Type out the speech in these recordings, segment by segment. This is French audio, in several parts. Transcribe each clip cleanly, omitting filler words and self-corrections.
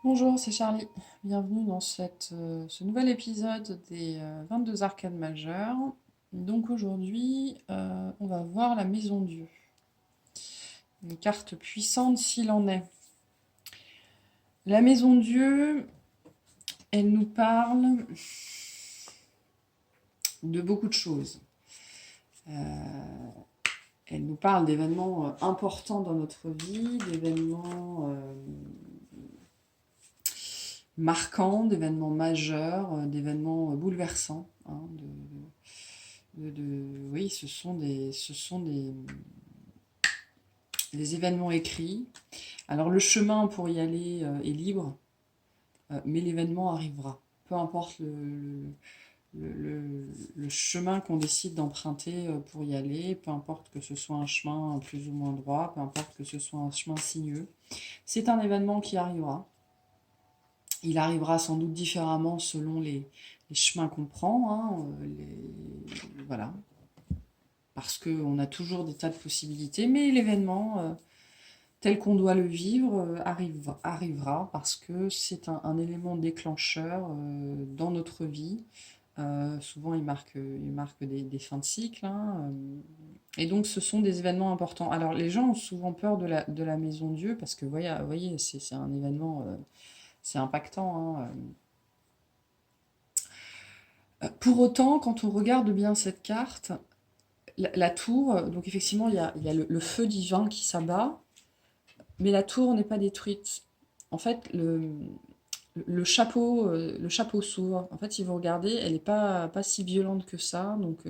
Bonjour, c'est Charlie. Bienvenue dans ce nouvel épisode des 22 arcades majeures. Donc aujourd'hui, on va voir la Maison Dieu. Une carte puissante s'il en est. La Maison Dieu, elle nous parle de beaucoup de choses. Elle nous parle d'événements importants dans notre vie, d'événements marquants, d'événements majeurs, d'événements bouleversants, hein, oui, des événements écrits. Alors le chemin pour y aller est libre, mais l'événement arrivera. Peu importe le chemin qu'on décide d'emprunter pour y aller, peu importe que ce soit un chemin plus ou moins droit, peu importe que ce soit un chemin sinueux, c'est un événement qui arrivera. Il arrivera sans doute différemment selon les chemins qu'on prend, hein, voilà, parce qu'on a toujours des tas de possibilités, mais l'événement tel qu'on doit le vivre arrivera parce que c'est un élément déclencheur dans notre vie. Souvent, il marque des fins de cycle, hein, et donc, ce sont des événements importants. Alors, les gens ont souvent peur de la Maison Dieu parce que, voyez c'est un événement, c'est impactant, hein. Pour autant, quand on regarde bien cette carte, la tour, donc effectivement, il y a le feu divin qui s'abat, mais la tour n'est pas détruite. En fait, le chapeau s'ouvre. En fait, si vous regardez, elle n'est pas si violente que ça. Donc,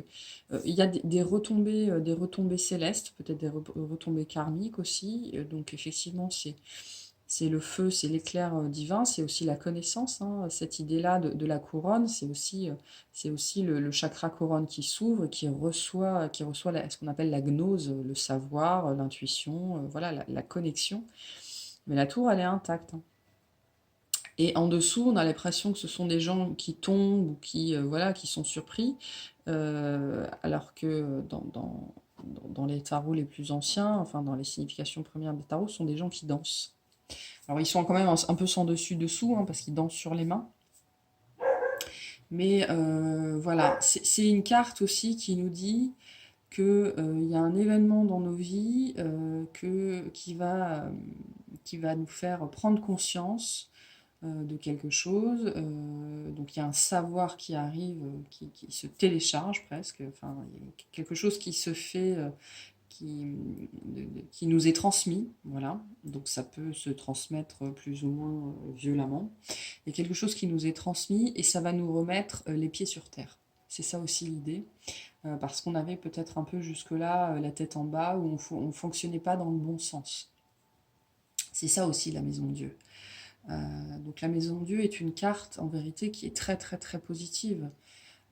il y a des retombées célestes, peut-être des retombées karmiques aussi. Donc, effectivement, c'est le feu, c'est l'éclair divin, c'est aussi la connaissance, hein. Cette idée-là de la couronne, c'est aussi le chakra couronne qui s'ouvre et qui reçoit ce qu'on appelle la gnose, le savoir, l'intuition, voilà, la connexion. Mais la tour, elle est intacte, hein. Et en dessous, on a l'impression que ce sont des gens qui tombent ou voilà, qui sont surpris, alors que dans les tarots les plus anciens, enfin dans les significations premières des tarots, ce sont des gens qui dansent. Alors ils sont quand même un peu sans dessus-dessous, hein, parce qu'ils dansent sur les mains. Mais voilà, c'est une carte aussi qui nous dit qu'il y a un événement dans nos vies qui va nous faire prendre conscience de quelque chose. Donc il y a un savoir qui arrive, qui se télécharge presque. Enfin, il y a quelque chose qui se fait, qui, qui nous est transmis. Voilà. Donc ça peut se transmettre plus ou moins violemment. Il y a quelque chose qui nous est transmis et ça va nous remettre les pieds sur terre. C'est ça aussi l'idée. Parce qu'on avait peut-être un peu jusque-là la tête en bas, où on ne fonctionnait pas dans le bon sens. C'est ça aussi la maison de Dieu. Donc la Maison de Dieu est une carte en vérité qui est très très très positive.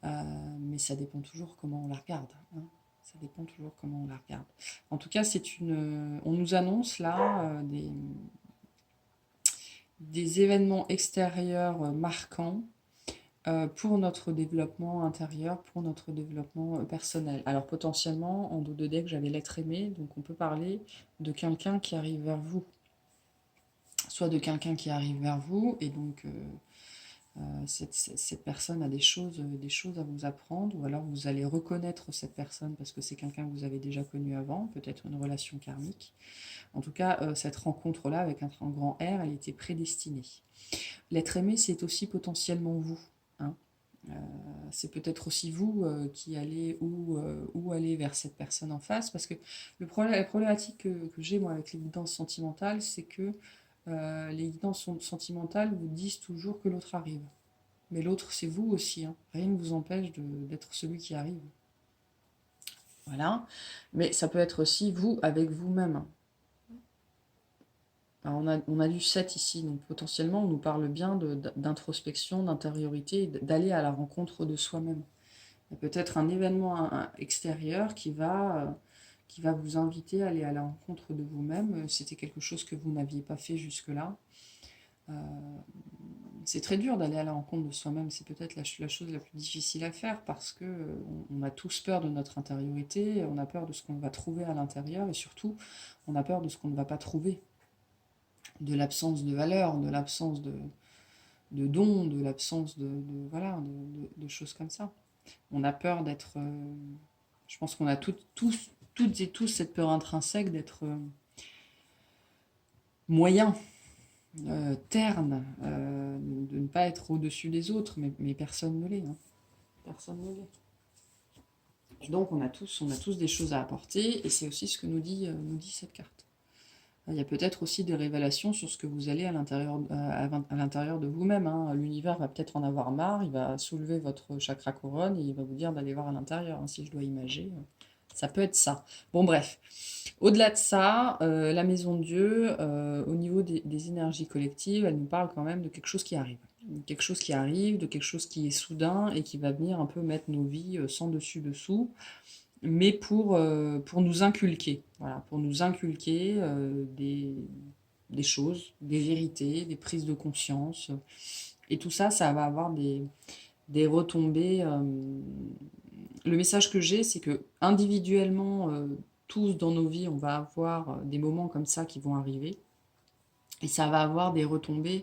Mais ça dépend toujours comment on la regarde, hein. Ça dépend toujours comment on la regarde. En tout cas, on nous annonce là des événements extérieurs marquants pour notre développement intérieur, pour notre développement personnel. Alors potentiellement, en dos de deck, j'avais l'être aimé, donc on peut parler de quelqu'un qui arrive vers vous. Soit de quelqu'un qui arrive vers vous, et donc cette personne a des choses à vous apprendre, ou alors vous allez reconnaître cette personne parce que c'est quelqu'un que vous avez déjà connu avant, peut-être une relation karmique. En tout cas, cette rencontre-là avec un grand R, elle était prédestinée. L'être aimé, c'est aussi potentiellement vous, hein. C'est peut-être aussi vous qui allez ou aller vers cette personne en face, parce que la problématique que j'ai moi avec les guidances sentimentales, c'est que les guidances sentimentales vous disent toujours que l'autre arrive. Mais l'autre, c'est vous aussi, hein. Rien ne vous empêche d'être celui qui arrive. Voilà. Mais ça peut être aussi vous avec vous-même. Alors, on a du 7 ici, donc potentiellement on nous parle bien d'introspection, d'intériorité, d'aller à la rencontre de soi-même. Il y a peut-être un événement extérieur qui va vous inviter à aller à la rencontre de vous-même. C'était quelque chose que vous n'aviez pas fait jusque-là. Euh, c'est très dur d'aller à la rencontre de soi-même, c'est peut-être la chose la plus difficile à faire parce que on a tous peur de notre intériorité, on a peur de ce qu'on va trouver à l'intérieur et surtout on a peur de ce qu'on ne va pas trouver. de l'absence de valeur, de l'absence de dons, de l'absence voilà, de choses comme ça. On a peur d'être... je pense qu'on a toutes et tous cette peur intrinsèque d'être moyen, terne, de ne pas être au-dessus des autres, mais personne ne l'est. Hein. Personne ne l'est. Et donc on a tous des choses à apporter, et c'est aussi ce que nous dit cette carte. Il y a peut-être aussi des révélations sur ce que vous allez à l'intérieur de vous-même. Hein. L'univers va peut-être en avoir marre, il va soulever votre chakra couronne et il va vous dire d'aller voir à l'intérieur. Hein, si je dois imager, ça peut être ça. Bon, bref. Au-delà de ça, la maison de Dieu, au niveau des énergies collectives, elle nous parle quand même de quelque chose qui arrive. Quelque chose qui arrive, de quelque chose qui est soudain et qui va venir un peu mettre nos vies sans dessus-dessous, mais pour nous inculquer, voilà, pour nous inculquer des choses, des vérités, des prises de conscience. Et tout ça, ça va avoir des retombées. Le message que j'ai, c'est que individuellement, tous dans nos vies, on va avoir des moments comme ça qui vont arriver. Et ça va avoir des retombées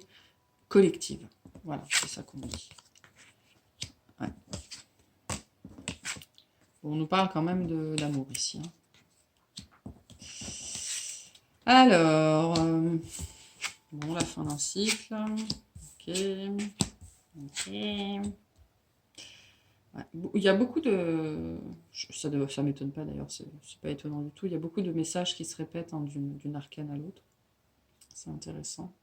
collectives. Voilà, c'est ça qu'on dit. Ouais. Bon, on nous parle quand même d'amour ici. Hein. Alors, bon, la fin d'un cycle. Ok. Ok. Ouais. Il y a beaucoup de... Ça m'étonne pas d'ailleurs, c'est pas étonnant du tout. Il y a beaucoup de messages qui se répètent hein, d'une arcane à l'autre. C'est intéressant.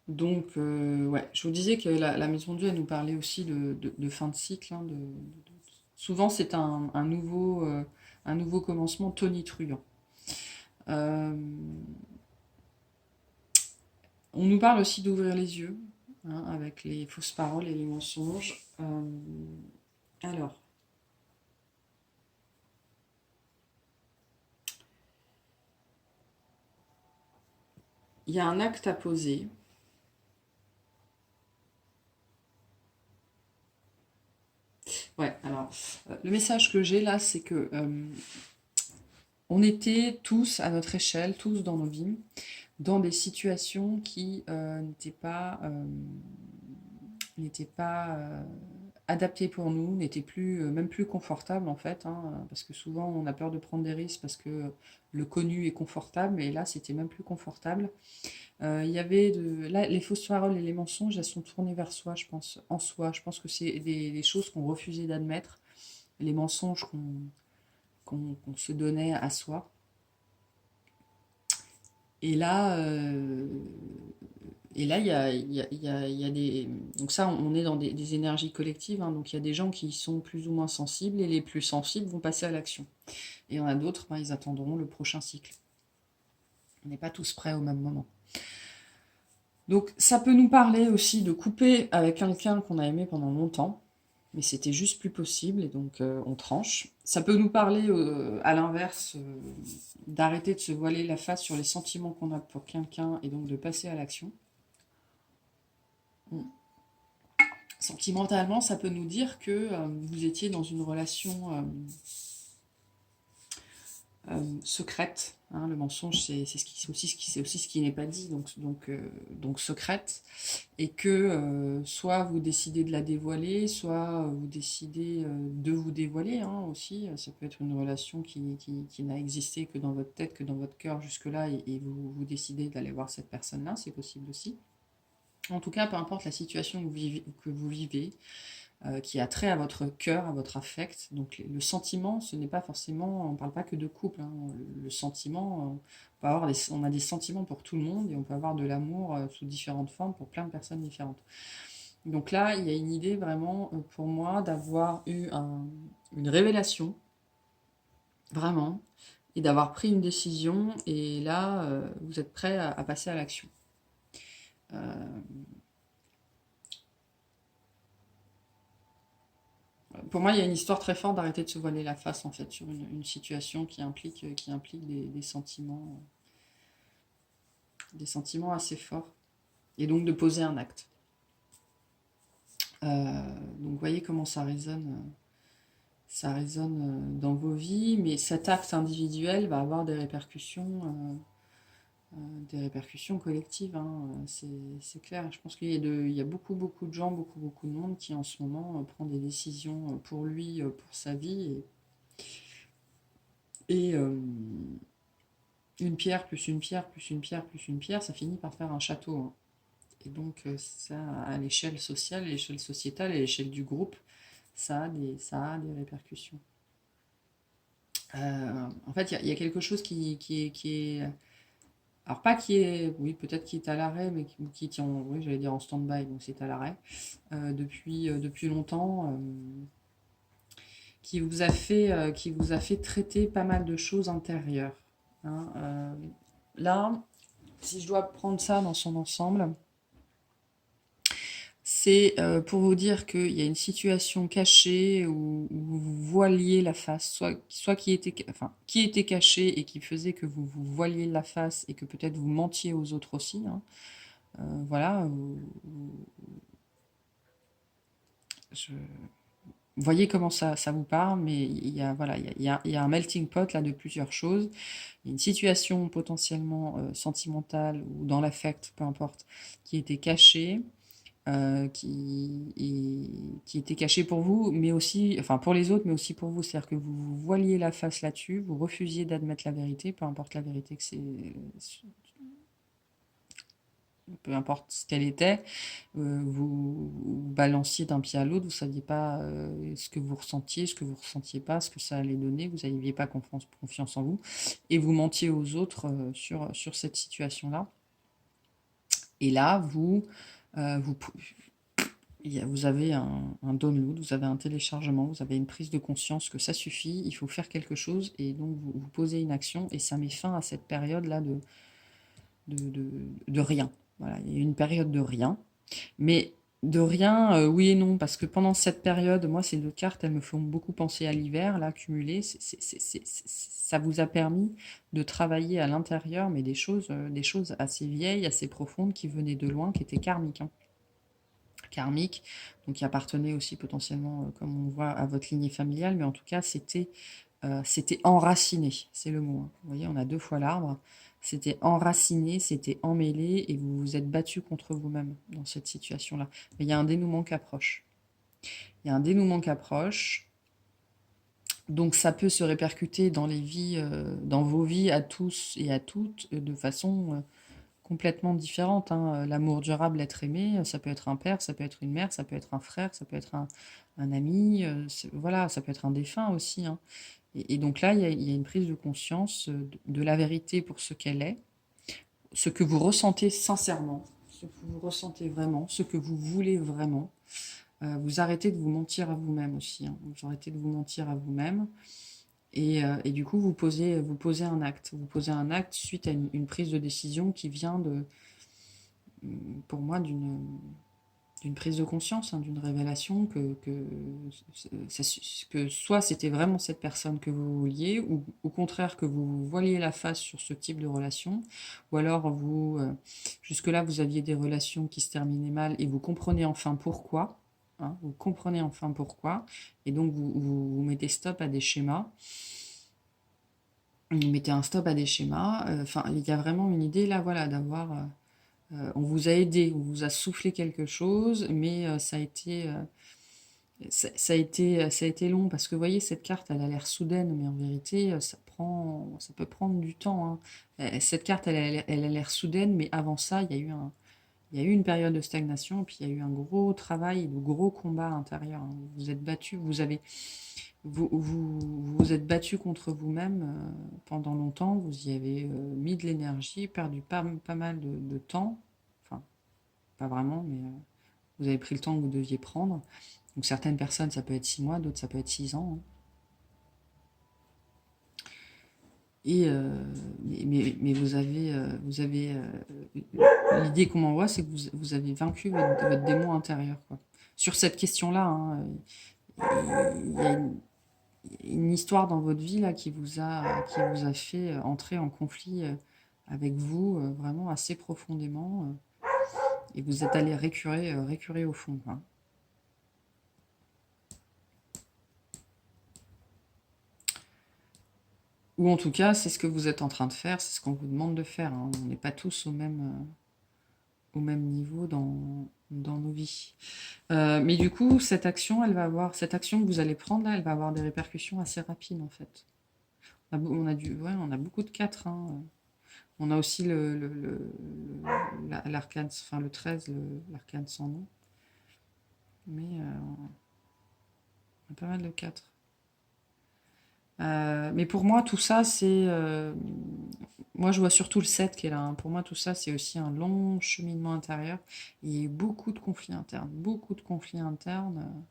Donc, ouais, je vous disais que la maison de Dieu, elle nous parlait aussi de fin de cycle. Hein, souvent, c'est un nouveau commencement tonitruant. On nous parle aussi d'ouvrir les yeux, hein, avec les fausses paroles et les mensonges. Alors, il y a un acte à poser. Ouais, alors, le message que j'ai là, c'est que on était tous, à notre échelle, tous dans nos vies, dans des situations qui n'étaient pas adaptées pour nous, n'étaient plus, même plus confortables en fait, hein, parce que souvent on a peur de prendre des risques parce que le connu est confortable, mais là c'était même plus confortable. Il y avait là, les fausses paroles et les mensonges, elles sont tournées vers soi, je pense, en soi. Je pense que c'est des choses qu'on refusait d'admettre, les mensonges qu'on se donnait à soi. Et là, il y a des... Donc ça, on est dans des énergies collectives, hein, donc il y a des gens qui sont plus ou moins sensibles, et les plus sensibles vont passer à l'action. Et il y en a d'autres, ben, ils attendront le prochain cycle. On n'est pas tous prêts au même moment. Donc ça peut nous parler aussi de couper avec quelqu'un qu'on a aimé pendant longtemps, mais c'était juste plus possible, et donc on tranche. Ça peut nous parler, à l'inverse, d'arrêter de se voiler la face sur les sentiments qu'on a pour quelqu'un, et donc de passer à l'action. Sentimentalement, ça peut nous dire que vous étiez dans une relation secrète. Hein, le mensonge, c'est aussi ce qui n'est pas dit, donc secrète, et que soit vous décidez de la dévoiler, soit vous décidez de vous dévoiler, hein, aussi. Ça peut être une relation qui n'a existé que dans votre tête, que dans votre cœur jusque-là, et vous décidez d'aller voir cette personne-là, c'est possible aussi. En tout cas, peu importe la situation que vous vivez, qui a trait à votre cœur, à votre affect. Donc le sentiment, ce n'est pas forcément, on ne parle pas que de couple. Hein. Le sentiment, on a des sentiments pour tout le monde, et on peut avoir de l'amour sous différentes formes pour plein de personnes différentes. Donc là, il y a une idée vraiment pour moi d'avoir eu une révélation, vraiment, et d'avoir pris une décision, et là, vous êtes prêt à passer à l'action. Pour moi, il y a une histoire très forte d'arrêter de se voiler la face, en fait, sur une situation qui implique des sentiments assez forts, et donc de poser un acte. Donc, vous voyez comment ça résonne dans vos vies, mais cet acte individuel va avoir des répercussions des répercussions collectives, hein, c'est clair. Je pense il y a beaucoup, beaucoup de gens, beaucoup, beaucoup de monde qui en ce moment prend des décisions pour lui, pour sa vie. Et une pierre plus une pierre plus une pierre plus une pierre, ça finit par faire un château, hein. Et donc ça, à l'échelle sociale, à l'échelle sociétale, à l'échelle du groupe, ça a des répercussions. En fait, il y a quelque chose qui est alors pas qui est, oui, peut-être qui est à l'arrêt, mais qui tient, oui, j'allais dire en stand-by, donc c'est à l'arrêt, depuis longtemps, qui vous a fait traiter pas mal de choses intérieures, hein. Là, si je dois prendre ça dans son ensemble, c'est pour vous dire qu'il y a une situation cachée où vous voiliez la face, soit qui était cachée et qui faisait que vous voiliez la face et que peut-être vous mentiez aux autres aussi, hein. Voilà, je, vous voyez comment ça vous parle, mais voilà, il y a un melting pot là de plusieurs choses. Il y a une situation potentiellement sentimentale ou dans l'affect, peu importe, qui était cachée, qui était cachée pour vous, mais aussi, enfin pour les autres, mais aussi pour vous. C'est-à-dire que vous voiliez la face là-dessus, vous refusiez d'admettre la vérité, peu importe la vérité que c'est, peu importe ce qu'elle était, vous balanciez d'un pied à l'autre, vous ne saviez pas ce que vous ressentiez, ce que vous ressentiez pas, ce que ça allait donner, vous n'aviez pas confiance en vous, et vous mentiez aux autres sur cette situation-là. Et là, vous avez un download, vous avez un téléchargement, vous avez une prise de conscience que ça suffit, il faut faire quelque chose, et donc vous posez une action, et ça met fin à cette période-là de rien. Voilà, il y a une période de rien. Mais de rien, oui et non, parce que pendant cette période, moi, ces deux cartes, elles me font beaucoup penser à l'hiver, là, cumulées. Ça vous a permis de travailler à l'intérieur, mais des choses assez vieilles, assez profondes, qui venaient de loin, qui étaient karmiques, hein. Karmiques, donc qui appartenaient aussi potentiellement, comme on voit, à votre lignée familiale, mais en tout cas, c'était enraciné, c'est le mot, hein. Vous voyez, on a deux fois l'arbre. C'était enraciné, c'était emmêlé, et vous vous êtes battu contre vous-même dans cette situation-là. Mais il y a un dénouement qui approche. Il y a un dénouement qui approche. Donc ça peut se répercuter dans les vies, dans vos vies à tous et à toutes, de façon complètement différente, hein. L'amour durable, l'être aimé, ça peut être un père, ça peut être une mère, ça peut être un frère, ça peut être un ami, voilà, ça peut être un défunt aussi, hein. Et donc là, il y a une prise de conscience de la vérité pour ce qu'elle est, ce que vous ressentez sincèrement, ce que vous ressentez vraiment, ce que vous voulez vraiment. Vous arrêtez de vous mentir à vous-même aussi, hein. Vous arrêtez de vous mentir à vous-même. Et du coup, vous posez un acte. Vous posez un acte suite à une prise de décision qui vient pour moi, d'une prise de conscience, hein, d'une révélation que soit c'était vraiment cette personne que vous vouliez, ou au contraire que vous voiliez la face sur ce type de relation, ou alors jusque-là vous aviez des relations qui se terminaient mal et vous comprenez enfin pourquoi, hein, vous comprenez enfin pourquoi, et donc vous mettez stop à des schémas. Vous mettez un stop à des schémas. Enfin, il y a vraiment une idée là, voilà, d'avoir on vous a aidé, on vous a soufflé quelque chose, mais ça a été long parce que vous voyez, cette carte, elle a l'air soudaine, mais en vérité, ça peut prendre du temps, hein. Cette carte, elle a l'air soudaine, mais avant ça, il y a eu une période de stagnation, et puis il y a eu un gros travail, de gros combats intérieurs, hein. Vous êtes battu, vous êtes battu contre vous-même pendant longtemps, vous y avez mis de l'énergie, perdu pas mal de temps, enfin, pas vraiment, mais vous avez pris le temps que vous deviez prendre. Donc certaines personnes, ça peut être 6 mois, d'autres, ça peut être 6 ans, hein. Et, mais vous avez l'idée qu'on m'envoie, c'est que vous avez vaincu votre démon intérieur, quoi. Sur cette question-là, hein, il y a une histoire dans votre vie là qui vous a fait entrer en conflit avec vous vraiment assez profondément, et vous êtes allé récurer au fond, hein. Ou en tout cas, c'est ce que vous êtes en train de faire, c'est ce qu'on vous demande de faire, hein. On n'est pas tous au même niveau dans nos vies. Mais du coup, cette action que vous allez prendre là, elle va avoir des répercussions assez rapides en fait. Ouais, on a beaucoup de 4, hein. On a aussi l'arcane, enfin le 13, l'arcane sans nom. Mais on a pas mal de 4. Mais pour moi, tout ça, c'est... moi, je vois surtout le 7 qui est là, hein. Pour moi, tout ça, c'est aussi un long cheminement intérieur. Il y a eu beaucoup de conflits internes. Beaucoup de conflits internes.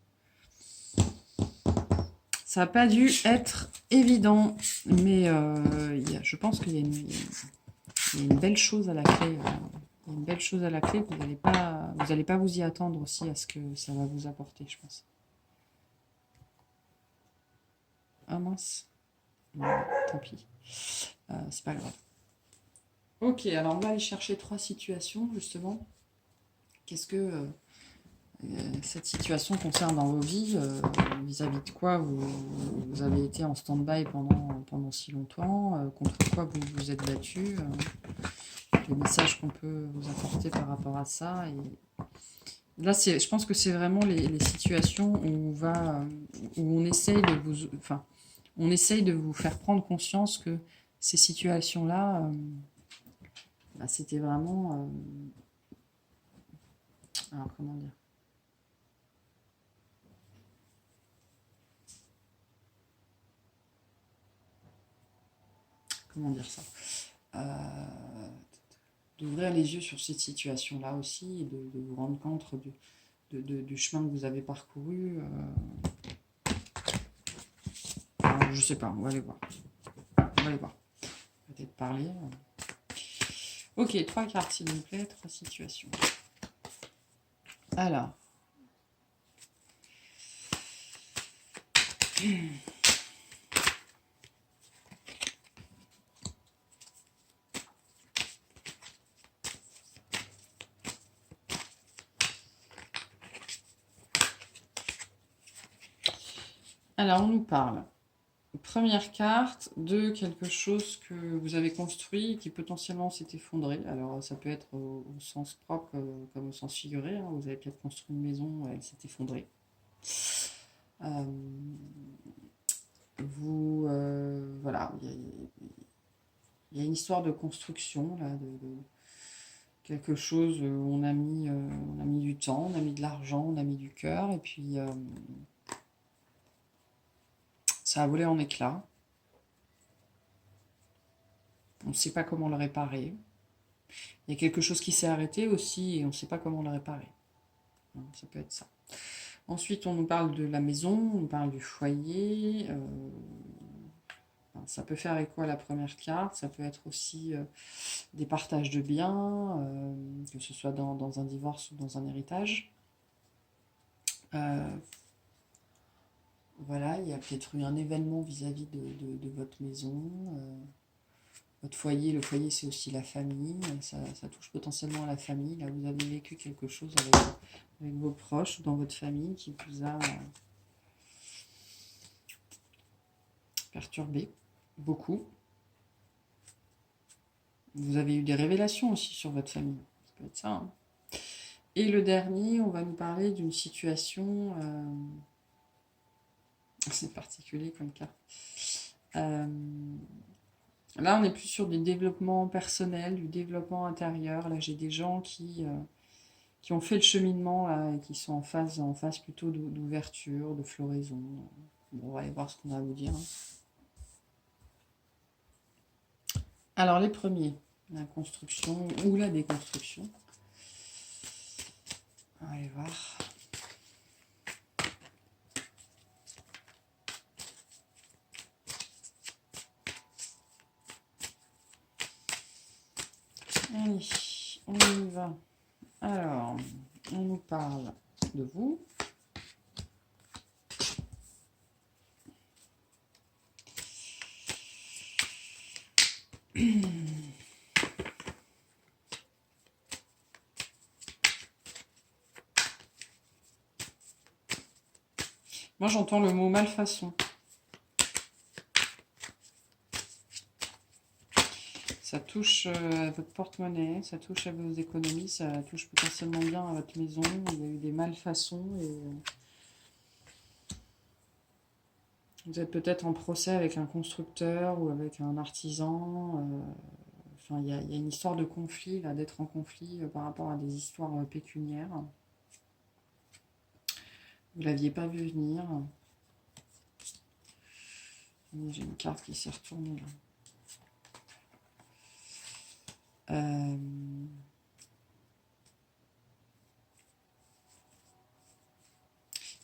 Ça n'a pas dû être évident. Mais je pense qu'il y a une belle chose à la clé. Il y a une belle chose à la clé. Vous allez pas vous y attendre aussi à ce que ça va vous apporter, je pense. Ah mince. Bon, tant pis. C'est pas grave. Ok, alors on va aller chercher 3 situations, justement. Qu'est-ce que cette situation concerne dans vos vies, vis-à-vis de quoi vous avez été en stand-by pendant si longtemps, contre quoi vous vous êtes battu, les messages qu'on peut vous apporter par rapport à ça. Et là, je pense que c'est vraiment les situations où on essaye de on essaye de vous faire prendre conscience que ces situations-là, c'était vraiment, alors comment dire, ça, d'ouvrir les yeux sur cette situation-là aussi et de vous rendre compte du chemin que vous avez parcouru. Alors, je sais pas, on va aller voir. Peut-être parler. Ok, 3 cartes s'il vous plaît, 3 situations. Alors. Alors, on nous parle. Première carte de quelque chose que vous avez construit et qui potentiellement s'est effondré. Alors, ça peut être au sens propre comme au sens figuré, hein. Vous avez peut-être construit une maison, elle s'est effondrée. Voilà, il y a une histoire de construction, là, de quelque chose où on a mis du temps, on a mis de l'argent, on a mis du cœur, et puis ça a volé en éclats. On ne sait pas comment le réparer. Il y a quelque chose qui s'est arrêté aussi et on ne sait pas comment le réparer. Ça peut être ça. Ensuite, on nous parle de la maison, on parle du foyer. Ça peut faire écho à la première carte. Ça peut être aussi des partages de biens, que ce soit dans un divorce ou dans un héritage. Voilà, il y a peut-être eu un événement vis-à-vis de votre maison. Votre foyer, le foyer c'est aussi la famille, ça touche potentiellement à la famille. Là vous avez vécu quelque chose avec vos proches, dans votre famille, qui vous a perturbé beaucoup. Vous avez eu des révélations aussi sur votre famille, ça peut être ça, hein. Et le dernier, on va nous parler d'une situation, c'est particulier comme carte. Là, on est plus sur du développement personnel, du développement intérieur. Là, j'ai des gens qui ont fait le cheminement là, et qui sont en phase plutôt d'ouverture, de floraison. Bon, on va aller voir ce qu'on a à vous dire. Alors, les premiers, la construction ou la déconstruction. On va aller voir. Allez, on y va. Alors, on nous parle de vous. Moi, j'entends le mot malfaçon. Ça touche à votre porte-monnaie, ça touche à vos économies, ça touche potentiellement bien à votre maison. Il y a eu des malfaçons et vous êtes peut-être en procès avec un constructeur ou avec un artisan. Enfin, il y a une histoire de conflit, là, d'être en conflit par rapport à des histoires pécuniaires. Vous ne l'aviez pas vu venir. J'ai une carte qui s'est retournée là.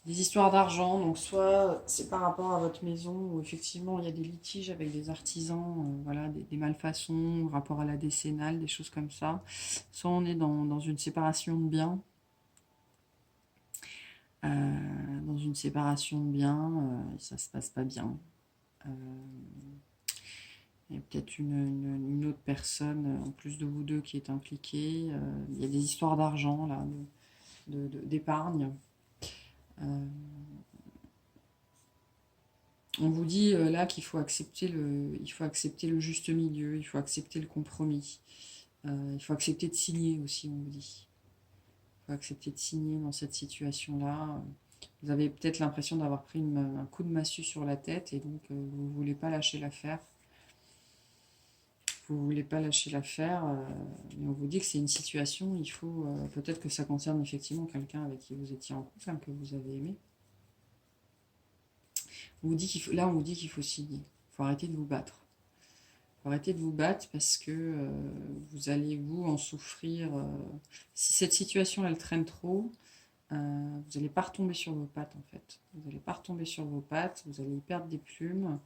Des histoires d'argent, donc soit c'est par rapport à votre maison où effectivement il y a des litiges avec des artisans, voilà, des malfaçons, rapport à la décennale, des choses comme ça. Soit on est dans une séparation de biens, dans une séparation de biens, et ça se passe pas bien. Il y a peut-être une autre personne en plus de vous deux qui est impliquée. Il y a des histoires d'argent là, d'épargne. On vous dit là qu'il faut accepter le juste milieu, il faut accepter le compromis. Il faut accepter de signer aussi, on vous dit. Il faut accepter de signer dans cette situation-là. Vous avez peut-être l'impression d'avoir pris un coup de massue sur la tête et donc vous ne voulez pas lâcher l'affaire. Vous ne voulez pas lâcher l'affaire, mais on vous dit que c'est une situation, il faut peut-être que ça concerne effectivement quelqu'un avec qui vous étiez en couple, que vous avez aimé. On vous dit là, on vous dit qu'il faut signer. Il faut arrêter de vous battre. Il faut arrêter de vous battre parce que vous allez, vous, en souffrir. Si cette situation, elle traîne trop, vous n'allez pas retomber sur vos pattes, en fait. Vous n'allez pas retomber sur vos pattes, vous allez y perdre des plumes.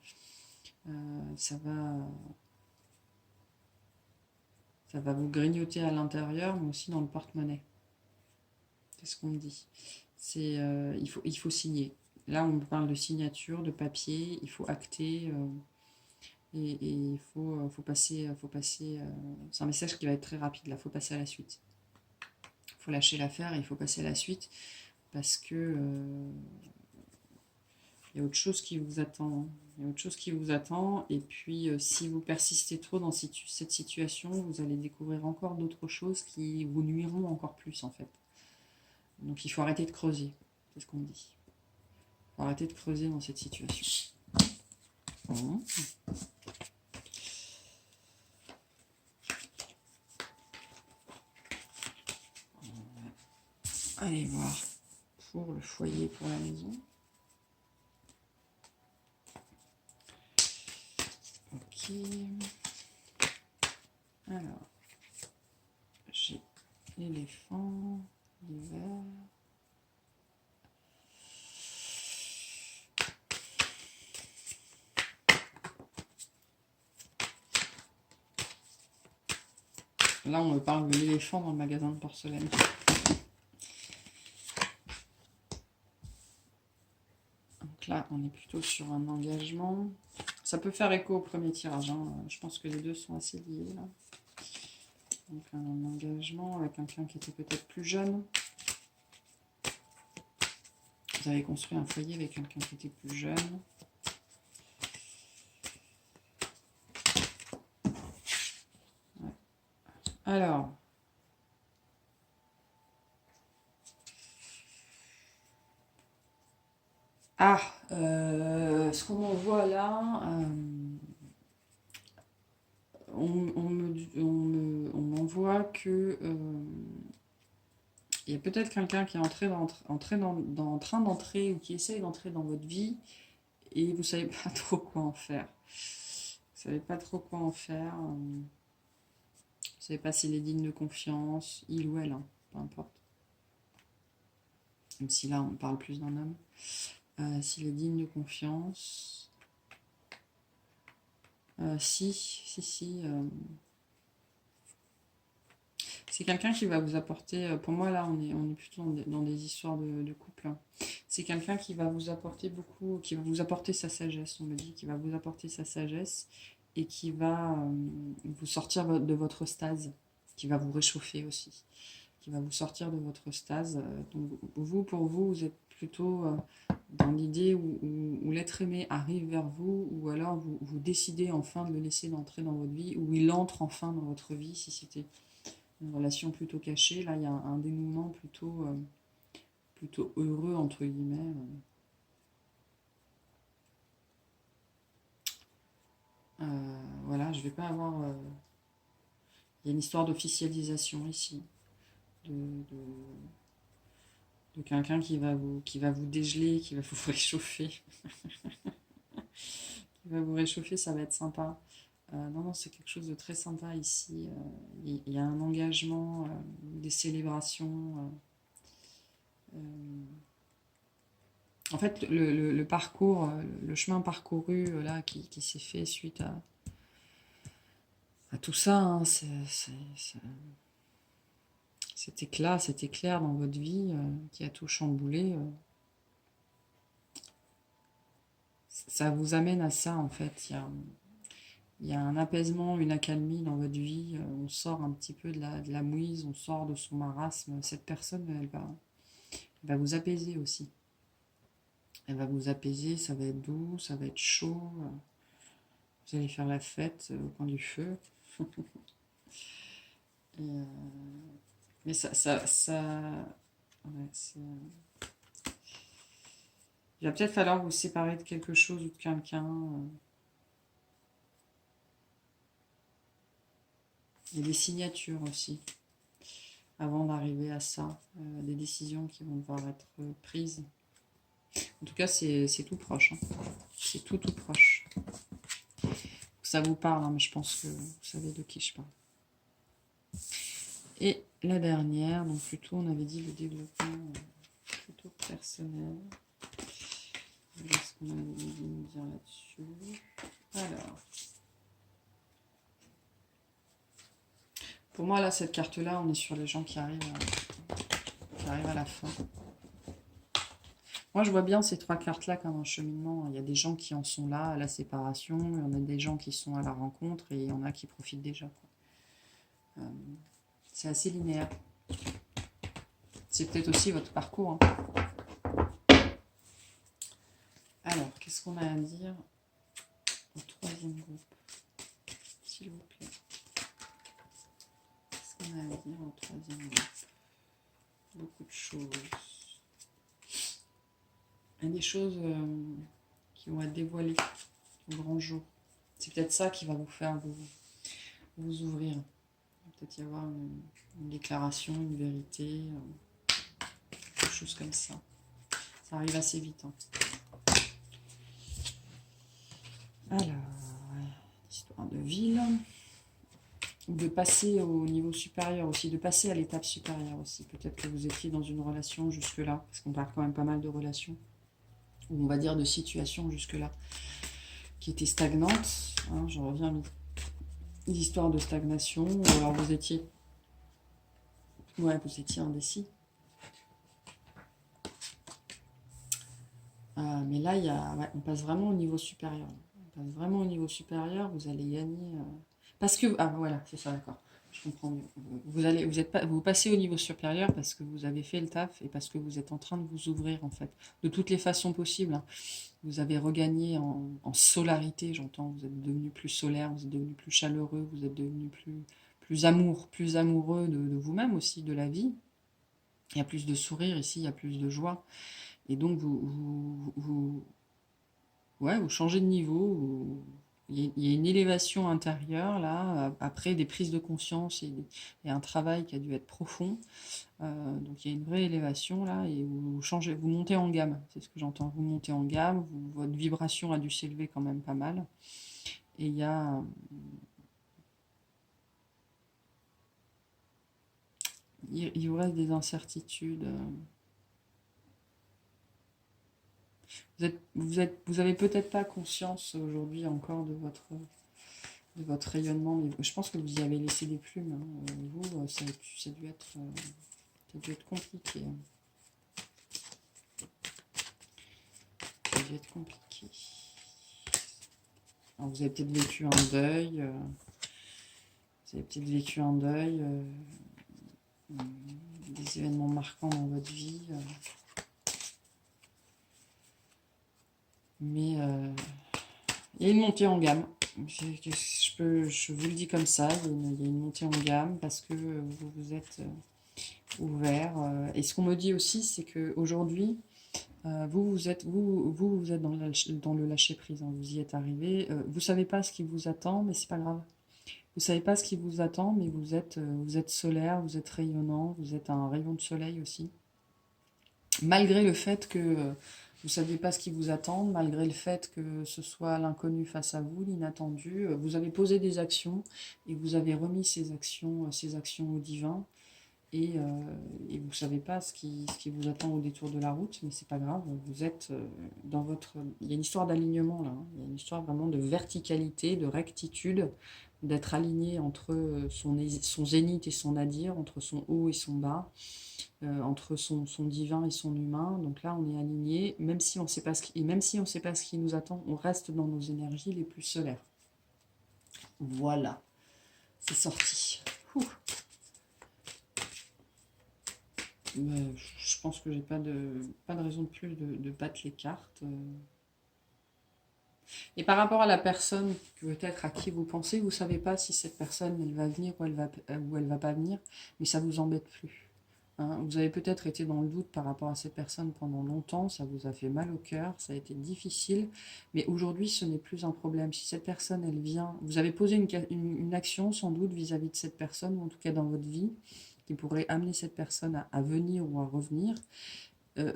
Ça va vous grignoter à l'intérieur, mais aussi dans le porte-monnaie. C'est ce qu'on me dit. Il faut signer. Là, on parle de signature, de papier, il faut acter, et il faut passer. C'est un message qui va être très rapide, là, il faut passer à la suite. Il faut lâcher l'affaire et il faut passer à la suite, parce que il y a autre chose qui vous attend. Il y a autre chose qui vous attend, et puis si vous persistez trop dans cette situation, vous allez découvrir encore d'autres choses qui vous nuiront encore plus, en fait. Donc il faut arrêter de creuser, c'est ce qu'on me dit. Il faut arrêter de creuser dans cette situation. Bon. Allez voir pour le foyer, pour la maison. Ok. Alors, j'ai l'éléphant, l'hiver. Là, on me parle de l'éléphant dans le magasin de porcelaine. Donc là, on est plutôt sur un engagement. Ça peut faire écho au premier tirage, hein. Je pense que les deux sont assez liés, là. Donc un engagement avec quelqu'un qui était peut-être plus jeune. Vous avez construit un foyer avec quelqu'un qui était plus jeune. Ouais. Alors, ce qu'on voit là, on m'envoie que il y a peut-être quelqu'un qui est en train d'entrer ou qui essaye d'entrer dans votre vie et vous savez pas trop quoi en faire. Vous savez pas trop quoi en faire. Vous savez pas s'il est digne de confiance, il ou elle, hein, peu importe. Même si là on parle plus d'un homme. S'il est digne de confiance. Si. C'est quelqu'un qui va vous apporter, pour moi là on est plutôt dans des histoires de couple. Hein. C'est quelqu'un qui va vous apporter beaucoup, qui va vous apporter sa sagesse, on me dit, qui va vous apporter sa sagesse et qui va vous sortir de votre stase, qui va vous réchauffer aussi, qui va vous sortir de votre stase. Donc pour vous, plutôt dans l'idée où l'être aimé arrive vers vous, ou alors vous décidez enfin de le laisser entrer dans votre vie, ou il entre enfin dans votre vie, si c'était une relation plutôt cachée. Là, il y a un dénouement plutôt heureux, entre guillemets. Voilà, je vais pas avoir... il y a une histoire d'officialisation ici, de, de, de quelqu'un qui va vous dégeler, qui va vous réchauffer. Qui va vous réchauffer, ça va être sympa. Non, non, c'est quelque chose de très sympa ici. Il y a un engagement, des célébrations. En fait, le parcours, le chemin parcouru là qui s'est fait suite à tout ça, hein, cet éclair dans votre vie qui a tout chamboulé, ça vous amène à ça en fait. Il y a un apaisement, une accalmie dans votre vie. On sort un petit peu de la mouise, on sort de son marasme. Cette personne, elle va vous apaiser aussi. Elle va vous apaiser, ça va être doux, ça va être chaud. Vous allez faire la fête au coin du feu. Et, mais ouais, il va peut-être falloir vous séparer de quelque chose ou de quelqu'un. Il y a des signatures aussi, avant d'arriver à ça. Des décisions qui vont devoir être prises. En tout cas, c'est tout proche. Hein. C'est tout proche. Ça vous parle, hein, mais je pense que vous savez de qui je parle. Et la dernière, donc plutôt, on avait dit le développement plutôt personnel. Qu'est-ce qu'on avait dit nous dire là-dessus? Alors. Pour moi, là, cette carte-là, on est sur les gens qui arrivent à la fin. Moi, je vois bien ces trois cartes-là comme un cheminement. Il y a des gens qui en sont là, à la séparation, il y en a des gens qui sont à la rencontre, et il y en a qui profitent déjà. C'est assez linéaire. C'est peut-être aussi votre parcours. Hein. Alors, qu'est-ce qu'on a à dire au troisième groupe, s'il vous plaît? Qu'est-ce qu'on a à dire au troisième groupe? Beaucoup de choses. Il y a des choses qui vont être dévoilées au grand jour. C'est peut-être ça qui va vous faire vous ouvrir. Il va peut-être y avoir une déclaration, une vérité, quelque chose comme ça. Ça arrive assez vite. Hein. Alors, histoire de ville. De passer au niveau supérieur aussi, de passer à l'étape supérieure aussi. Peut-être que vous étiez dans une relation jusque-là, parce qu'on parle quand même pas mal de relations, ou on va dire de situations jusque-là, qui étaient stagnantes. Hein, je reviens à l'histoire de stagnation, ou alors vous étiez indécis. Mais là, on passe vraiment au niveau supérieur. On passe vraiment au niveau supérieur, vous allez gagner... Parce que... Ah voilà, c'est ça, d'accord. Je comprends mieux. Vous passez au niveau supérieur parce que vous avez fait le taf et parce que vous êtes en train de vous ouvrir, en fait. De toutes les façons possibles. Hein. Vous avez regagné en solarité, j'entends. Vous êtes devenu plus solaire, vous êtes devenu plus chaleureux, vous êtes devenu plus amoureux de vous-même aussi, de la vie. Il y a plus de sourire ici, il y a plus de joie. Et donc, vous changez de niveau. Il y a une élévation intérieure, là, après des prises de conscience et un travail qui a dû être profond. Donc, il y a une vraie élévation, là, et vous montez en gamme. C'est ce que j'entends. Vous montez en gamme, votre vibration a dû s'élever quand même pas mal. Et il vous reste des incertitudes. Vous avez peut-être pas conscience aujourd'hui encore de votre rayonnement, mais je pense que vous y avez laissé des plumes. Hein. Vous, ça a dû être compliqué. Ça a dû être compliqué. Alors, vous avez peut-être vécu un deuil. Des événements marquants dans votre vie. Mais il y a une montée en gamme. Je vous le dis comme ça, il y a une montée en gamme parce que vous vous êtes ouvert. Et ce qu'on me dit aussi, c'est qu'aujourd'hui, vous êtes dans le lâcher prise, hein, vous y êtes arrivé. Vous savez pas ce qui vous attend, mais c'est pas grave. Vous savez pas ce qui vous attend, mais vous êtes solaire, vous êtes rayonnant, vous êtes un rayon de soleil aussi. Malgré le fait que vous ne saviez pas ce qui vous attend, malgré le fait que ce soit l'inconnu face à vous, l'inattendu, vous avez posé des actions et vous avez remis ces actions au divin. Et vous ne savez pas ce qui vous attend au détour de la route, mais c'est pas grave, vous êtes dans votre... Il y a une histoire d'alignement là, hein. Il y a une histoire vraiment de verticalité, de rectitude, d'être aligné entre son zénith et son nadir, entre son haut et son bas, entre son divin et son humain. Donc là, on est aligné, même si on sait pas ce qui, et même si on ne sait pas ce qui nous attend, on reste dans nos énergies les plus solaires. Voilà, c'est sorti. Ouh. Mais je pense que j'ai pas de raison de plus de battre les cartes. Et par rapport à la personne peut-être à qui vous pensez, vous savez pas si cette personne elle va venir ou elle va pas venir, mais ça vous embête plus. Hein. Vous avez peut-être été dans le doute par rapport à cette personne pendant longtemps, ça vous a fait mal au cœur, ça a été difficile, mais aujourd'hui ce n'est plus un problème. Si cette personne elle vient, vous avez posé une action sans doute vis-à-vis de cette personne, ou en tout cas dans votre vie, qui pourrait amener cette personne à venir ou à revenir. Euh,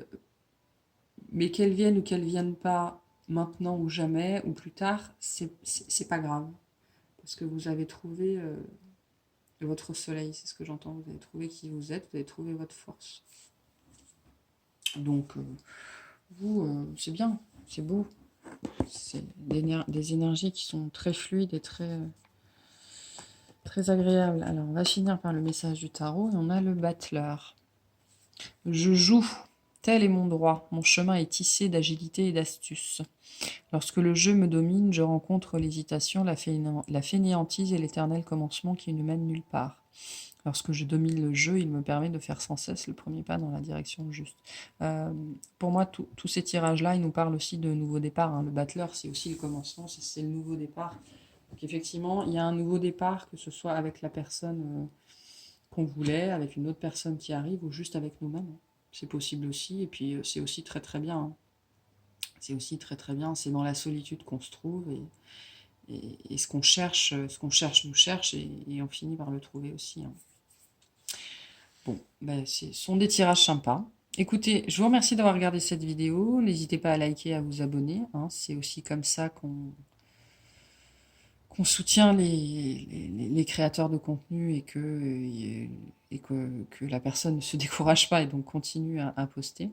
mais qu'elle vienne ou qu'elle vienne pas maintenant ou jamais ou plus tard, c'est pas grave. Parce que vous avez trouvé votre soleil, c'est ce que j'entends. Vous avez trouvé qui vous êtes, vous avez trouvé votre force. Donc, c'est bien, c'est beau. C'est des énergies qui sont très fluides et très agréables. Alors, on va finir par le message du tarot et on a le battleur. Je joue. Tel est mon droit. Mon chemin est tissé d'agilité et d'astuce. Lorsque le jeu me domine, je rencontre l'hésitation, la fainéantise et l'éternel commencement qui ne mène nulle part. Lorsque je domine le jeu, il me permet de faire sans cesse le premier pas dans la direction juste. Pour moi, tous ces tirages-là, ils nous parlent aussi de nouveau départ. Hein. Le battleur, c'est aussi le commencement, c'est le nouveau départ. Donc effectivement, il y a un nouveau départ, que ce soit avec la personne qu'on voulait, avec une autre personne qui arrive, ou juste avec nous-mêmes. C'est possible aussi, et puis c'est aussi très très bien. Hein. C'est aussi très très bien, c'est dans la solitude qu'on se trouve, et ce qu'on cherche nous cherche, et on finit par le trouver aussi. Hein. Bon, ben, ce sont des tirages sympas. Écoutez, je vous remercie d'avoir regardé cette vidéo. N'hésitez pas à liker, à vous abonner. Hein. C'est aussi comme ça qu'on soutient les créateurs de contenu et que la personne ne se décourage pas et donc continue à poster.